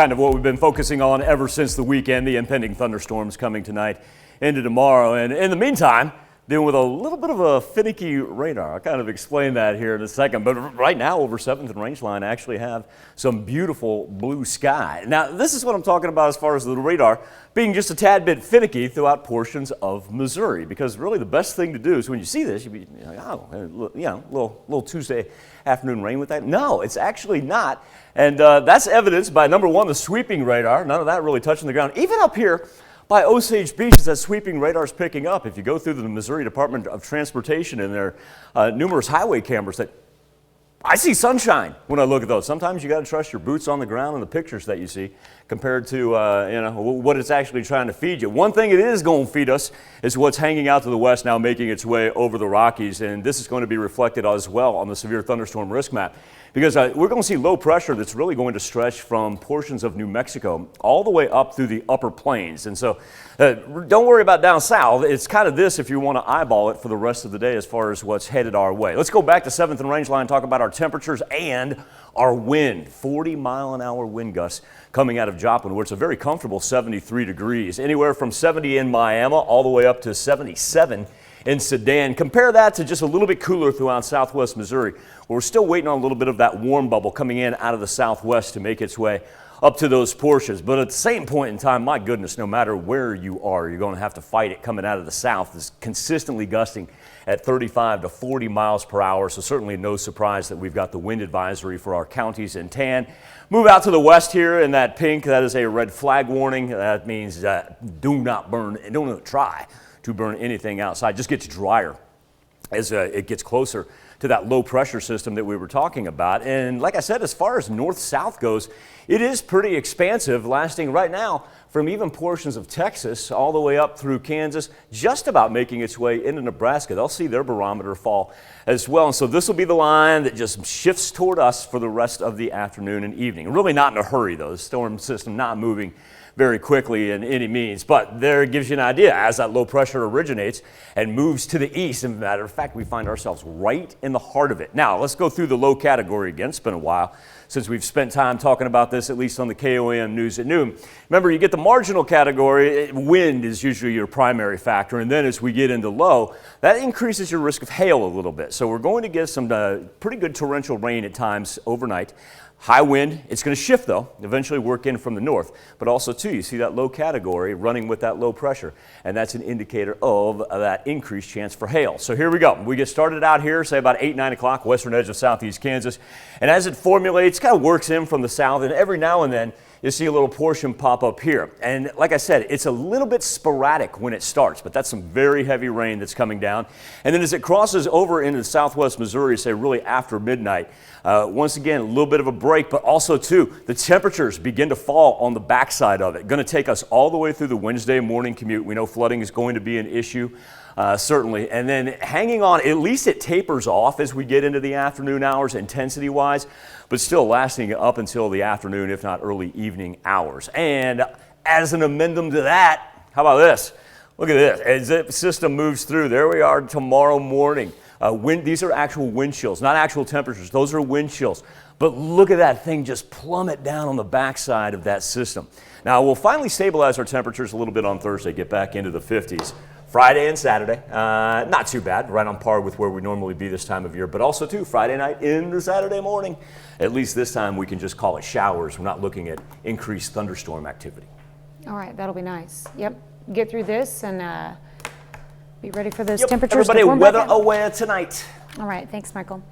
kind of what we've been focusing on ever since the weekend, the impending thunderstorms coming tonight into tomorrow. And in the meantime, dealing with a little bit of a finicky radar. I'll kind of explain that here in a second. But right now, over 7th and Rangeline actually have some beautiful blue sky. Now, this is what I'm talking about as far as the radar being just a tad bit finicky throughout portions of Missouri. Because really the best thing to do is when you see this, you'd be like, oh, you know, little Tuesday afternoon rain with that. No, it's actually not. And that's evidenced by, number one, the sweeping radar. None of that really touching the ground. Even up here by Osage Beach, that sweeping radar is picking up. If you go through the Missouri Department of Transportation and their numerous highway cameras, that I see sunshine when I look at those. Sometimes you got to trust your boots on the ground and the pictures that you see compared to what it's actually trying to feed you. One thing it is going to feed us is what's hanging out to the west now, making its way over the Rockies, and this is going to be reflected as well on the severe thunderstorm risk map. Because we're going to see low pressure that's really going to stretch from portions of New Mexico all the way up through the upper plains. And so don't worry about down south. It's kind of this if you want to eyeball it for the rest of the day as far as what's headed our way. Let's go back to 7th and Rangeline, talk about our temperatures and our wind. 40-mile-an-hour wind gusts coming out of Joplin, where it's a very comfortable 73 degrees. Anywhere from 70 in Miami all the way up to 77 in Sedan. Compare that to just a little bit cooler throughout southwest Missouri, where we're still waiting on a little bit of that warm bubble coming in out of the southwest to make its way up to those portions. But at the same point in time, my goodness, no matter where you are, you're going to have to fight it coming out of the south. It's consistently gusting at 35 to 40 miles per hour, so certainly no surprise that we've got the wind advisory for our counties in tan. Move out to the west here in that pink, that is a red flag warning. That means do not burn, don't try to burn anything outside. Just gets drier as it gets closer to that low pressure system that we were talking about. And like I said, as far as north-south goes, it is pretty expansive, lasting right now from even portions of Texas all the way up through Kansas, just about making its way into Nebraska. They'll see their barometer fall as well. And so this will be the line that just shifts toward us for the rest of the afternoon and evening. Really not in a hurry, though. The storm system not moving very quickly in any means, but there it gives you an idea as that low pressure originates and moves to the east. As a matter of fact, we find ourselves right in the heart of it. Now, let's go through the low category again. It's been a while since we've spent time talking about this, at least on the KOAM News at Noon. Remember, you get the marginal category. Wind is usually your primary factor, and then as we get into low, that increases your risk of hail a little bit. So we're going to get some pretty good torrential rain at times overnight. High wind, it's going to shift though, eventually work in from the north. But also too, you see that low category running with that low pressure, and that's an indicator of that increased chance for hail. So here we go. We get started out here, say about 8, 9 o'clock, western edge of southeast Kansas. And as it formulates, kind of works in from the south, and every now and then you see a little portion pop up here. And like I said, it's a little bit sporadic when it starts, but that's some very heavy rain that's coming down. And then as it crosses over into southwest Missouri, say really after midnight, once again, a little bit of a break, but also too, the temperatures begin to fall on the backside of it. Going to take us all the way through the Wednesday morning commute. We know flooding is going to be an issue. Certainly. And then hanging on, at least it tapers off as we get into the afternoon hours intensity-wise, but still lasting up until the afternoon, if not early evening hours. And as an amendment to that, how about this? Look at this. As the system moves through, there we are tomorrow morning. These are actual wind chills, not actual temperatures. Those are wind chills. But look at that thing just plummet down on the backside of that system. Now, we'll finally stabilize our temperatures a little bit on Thursday, get back into the 50s. Friday and Saturday, not too bad, right on par with where we normally be this time of year, but also too, Friday night into Saturday morning. At least this time we can just call it showers. We're not looking at increased thunderstorm activity. All right, that'll be nice. Yep, get through this and be ready for those temperatures. Everybody, weather aware tonight. All right, thanks, Michael.